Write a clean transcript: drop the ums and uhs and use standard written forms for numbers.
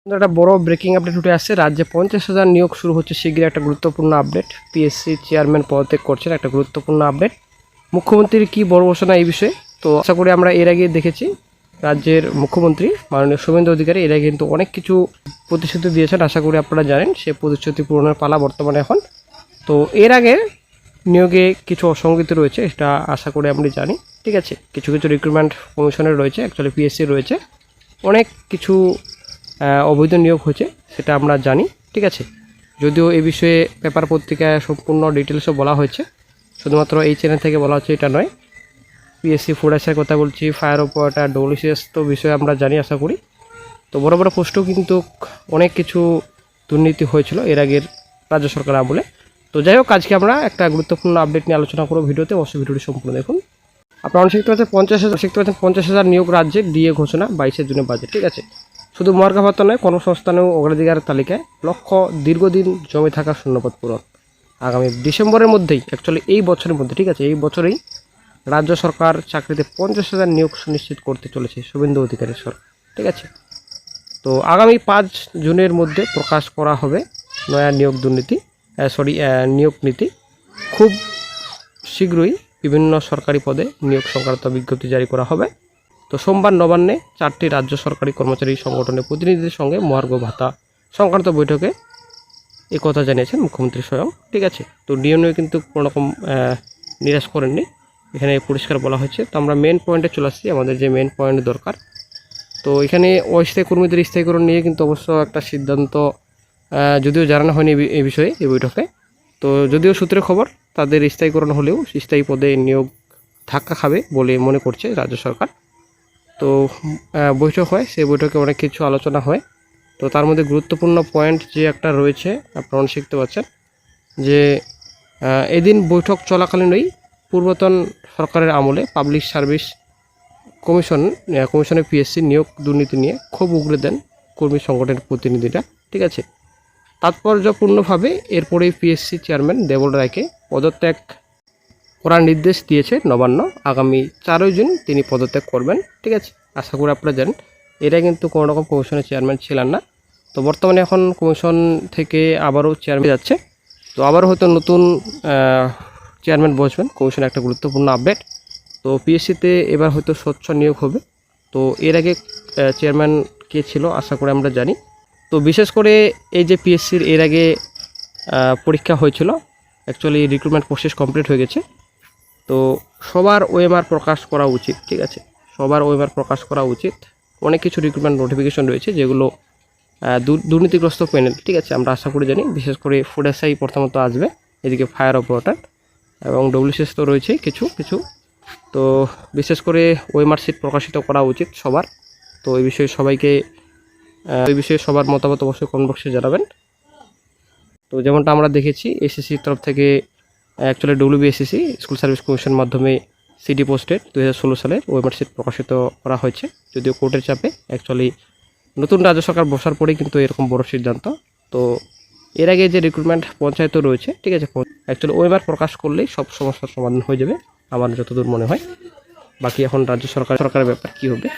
একটা বড় breaking update উঠে আসছে। রাজ্যে 50,000 নিয়োগ শুরু হচ্ছে শীঘ্রই। একটা গুরুত্বপূর্ণ আপডেট। পিএসসি চেয়ারম্যান পদত্যাগ করছেন, একটা গুরুত্বপূর্ণ আপডেট। মুখ্যমন্ত্রীর কি বড় ঘোষণা এই বিষয়ে? তো আশা করি আমরা এর আগে দেখেছি রাজ্যের মুখ্যমন্ত্রী মাননীয় শুভেন্দু অধিকারী এর আগে কিন্তু অনেক কিছু প্রতিশ্রুতি দিয়েছেন। আশা করি আপনারা জানেন সে প্রতিশ্রুতি পূরণের পালা বর্তমানে এখন। তো এর আগে নিয়োগে কিছু অসঙ্গতি রয়েছে, এটা আশা করি আমরা জানি। ঠিক আছে, কিছু কিছু রিক্রুটমেন্ট কমিশনের রয়েছে, অ্যাকচুয়ালি পিএসসি রয়েছে, অনেক কিছু অবৈধ নিয়োগ হয়েছে, সেটা আমরা জানি। ঠিক আছে, যদিও এই বিষয়ে পেপার পত্রিকায় সম্পূর্ণ ডিটেলসও বলা হয়েছে, শুধুমাত্র এই চ্যানেল থেকে বলা হচ্ছে এটা নয়। পিএসসি ফুড অ্যাসের কথা বলছি, ফায়ার অপারেটর, ডব্লিউসিএস তো বিষয়ে আমরা জানি আশা করি। তো বড় বড় পোস্টেও কিন্তু অনেক কিছু দুর্নীতি হয়েছিল এর আগের রাজ্য সরকার আমলে। তো যাই হোক, আজকে আমরা একটা গুরুত্বপূর্ণ আপডেট নিয়ে আলোচনা করব ভিডিওতে। অবশ্যই ভিডিওটি সম্পূর্ণ দেখুন। আপনারা অনেক শিখতে পাচ্ছেন 50,000 নিয়োগ রাজ্যে ডিএ ঘোষণা 22 জুনের বাজেট। ঠিক আছে, শুধু মর্গা ভাতা নয়, কর্মসংস্থানেও অগ্রাধিকার তালিকায় লক্ষ্য দীর্ঘদিন জমে থাকা শূন্যপদ পূরণ। আগামী ডিসেম্বরের মধ্যেই, অ্যাকচুয়ালি এই বছরের মধ্যে, ঠিক আছে, এই বছরেই রাজ্য সরকার চাকরিতে 50,000 নিয়োগ সুনিশ্চিত করতে চলেছে শুভেন্দু অধিকারী সরকার। ঠিক আছে, তো আগামী 5 জুনের মধ্যে প্রকাশ করা হবে নয়া নিয়োগ নিয়োগ নীতি। খুব শীঘ্রই বিভিন্ন সরকারি পদে নিয়োগ সংক্রান্ত বিজ্ঞপ্তি জারি করা হবে। তো সোমবার নবান্নে 4টি রাজ্য সরকারি কর্মচারী সংগঠনের প্রতিনিধিদের সঙ্গে মহার্ঘ ভাতা সংক্রান্ত বৈঠকে কথা জানিয়েছেন মুখ্যমন্ত্রী স্বয়ং। ঠিক আছে, তো ডিএ নিয়ে কিন্তু কোনো রকম নিরাশ করেননি, এখানে পরিষ্কার বলা হয়েছে। তো আমরা মেন পয়েন্টে চলে আসছি, আমাদের যে মেন পয়েন্ট দরকার। তো এখানে অস্থায়ী কর্মীদের স্থায়ীকরণ নিয়ে কিন্তু অবশ্য একটা সিদ্ধান্ত যদিও জানানো হয়নি এই বিষয়ে এই বৈঠকে। তো যদিও সূত্রে খবর তাদের স্থায়ীকরণ হলেও স্থায়ী পদে নিয়োগ ধাক্কা খাবে বলে মনে করছে রাজ্য সরকার। তো বৈঠক হয়, সেই বৈঠকে অনেক কিছু আলোচনা হয়। তো তার মধ্যে গুরুত্বপূর্ণ পয়েন্ট যে একটা রয়েছে, আপনারা শিখতে পাচ্ছেন যে এদিন বৈঠক চলাকালীনই পূর্বতন সরকারের আমলে পাবলিক সার্ভিস কমিশনে পিএসসি নিয়োগ দুর্নীতি নিয়ে ক্ষোভ উগরে দেন কর্মী সংগঠনের প্রতিনিধিরা। ঠিক আছে, তাৎপর্যপূর্ণভাবে এরপরেই পিএসসি চেয়ারম্যান দেবল রায়কে পদত্যাগ করার নির্দেশ দিয়েছে নবান্ন। আগামী 4 জুন তিনি পদত্যাগ করবেন। ঠিক আছে, আশা করি আপনারা জানেন এরা কিন্তু কোনো রকম কমিশনের চেয়ারম্যান ছিলেন না। তো বর্তমানে এখন কমিশন থেকে আবারও চেয়ারম্যান যাচ্ছে, তো আবারও হয়তো নতুন চেয়ারম্যান বসবেন। কমিশনের একটা গুরুত্বপূর্ণ আপডেট। তো পিএসসিতে এবার হয়তো স্বচ্ছ নিয়োগ হবে। তো এর আগে চেয়ারম্যান কে ছিল আশা করি আমরা জানি। তো বিশেষ করে এই যে পিএসসির এর আগে পরীক্ষা হয়েছিল, অ্যাকচুয়ালি রিক্রুটমেন্ট প্রসেস কমপ্লিট হয়ে গেছে। তো সবার ওএমআর প্রকাশ করা উচিত। ঠিক আছে, সবার ওএমআর প্রকাশ করা উচিত। অনেক কিছু রিক্রুটমেন্ট নোটিফিকেশন রয়েছে যেগুলো দুর্নীতিগ্রস্ত প্যানেল। ঠিক আছে, আমরা আশা করি জানি। বিশেষ করে ফুড এসআই প্রথমত আসবে, এদিকে ফায়ার অপারেটর এবং ডব্লিউসিএস তো রয়েছেই কিছু কিছু। তো বিশেষ করে ওএমআর সিট প্রকাশিত করা উচিত সবার। তো এই বিষয়ে সবার মতামত অবশ্যই কমেন্ট বক্সে জানাবেন। তো যেমনটা আমরা দেখেছি এসএসসির তরফ থেকে, actually WBSSC school service commission মাধ্যমে সিডি পোস্টেড 2016 সালে ওএমআর সিট প্রকাশিত করা হয়েছে। যদিও কোর্টের চাপে, অ্যাকচুয়ালি নতুন রাজ্য সরকার বসার পরেই কিন্তু এরকম বড় সিদ্ধান্ত। তো এর আগে যে রিক্রুটমেন্ট পঞ্চায়েতও রয়েছে, ঠিক আছে, অ্যাকচুয়ালি ওএমআর প্রকাশ করলেই সব সমস্যার সমাধান হয়ে যাবে আমার যতদূর মনে হয়। বাকি এখন রাজ্য সরকারের ব্যাপার কী হবে।